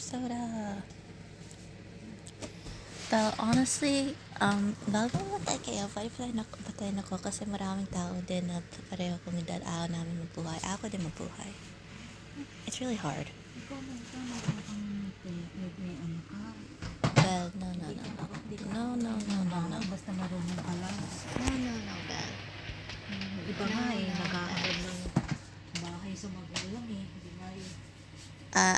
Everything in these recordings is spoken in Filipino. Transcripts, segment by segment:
soda. But honestly, bago mamatay kayo, patay na ko kasi maraming tao din na pareho kami dahil ayaw namin mabuhay. Ako din mabuhay. It's really hard. Ikaw may ano ka. Belle, no, no, no, no. No, no, no, no, no. Basta marunong ka lang. No, no, no, Belle. Iba nga eh, No, no, nag-aabad ng bahay sa magulang eh. Hindi nga eh.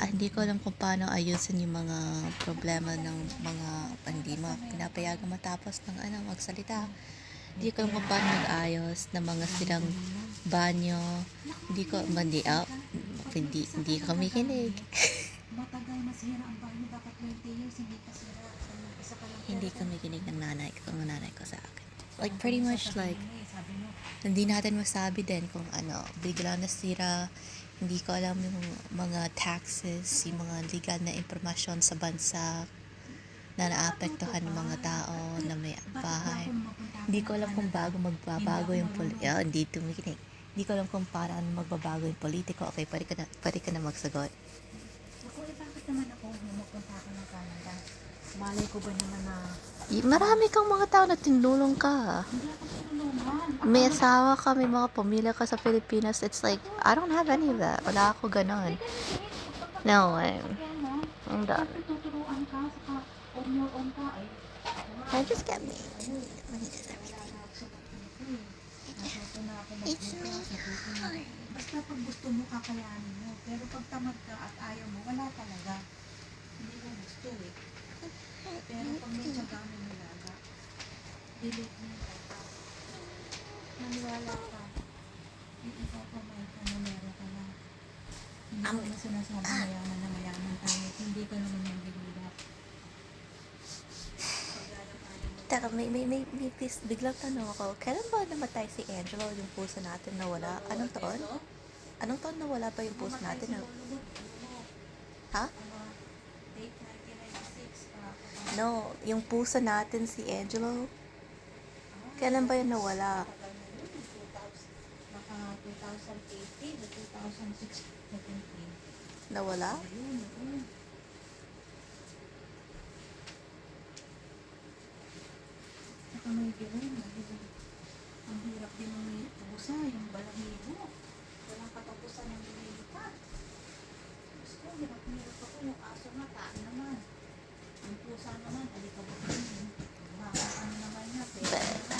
Hindi ko alam kung paano ayusin yung mga problema ng mga hindi mo pinapayagang matapos ng magsalita. Hindi ko alam kung paano mag-ayos ng mga silang banyo. Hindi ko kami kinig. Matagal masira ang bahay mo, dapat 20 years, hindi pa sira. Isa pa lang. Hindi kami kinig ng nanay ko sa akin. Like pretty much like, hindi natin masabi din kung bigla nasira. Hindi ko alam yung mga taxes, yung mga legal na impormasyon sa bansa na naapektuhan ng mga tao na may bahay. Hindi ko alam kung magbabago yung hindi tumikinig. Hindi ko alam kung paano magbabago yung politiko. Okay, pwede ka na magsagot. Ako bakit naman ako mapunta ako ng Canada? Malay ko ba naman na Marami kang mga tao na tinulong ka. hindi ako tinulungan. May asawa ka, may mga pamilya ka sa Pilipinas. It's like, I don't have any of that. Wala ako ganon. No, I'm done. Tuturuan ka, saka on your own ka eh. Can I just get me? Money does everything. It's not hard. Basta pag gusto mo, kakayanin mo. Pero pag tamad ka at ayaw mo, wala talaga. Hindi mo gusto eh. Pero pag may tiyaga mo nilaga, delete mo yung kanta. Maniwala ka. Yung ikaw pa may ka na meron ka na. Hindi ko na sinasabi mayaman na mayaman tayo. Hindi ka naman yung bigilap. Teka, may please, biglang tanong ako. Kailan ba namatay si Angelo, yung puso natin nawala? Anong taon? Anong taon nawala ba yung puso natin? Ha? Date 1996 No, yung puso natin si Angelo. Kailan ba yun nawala? Baka 2018 o 2016. Nawala? Ayun. Saka may gawin. Ang hirap din ng pusa, yung balahibo. Walang katapusan ng lumilipat. Gusto, hirap ako. Yung aso nga, taan naman. Yung pusa naman, alikabok din. Baka ano naman niya, pwede.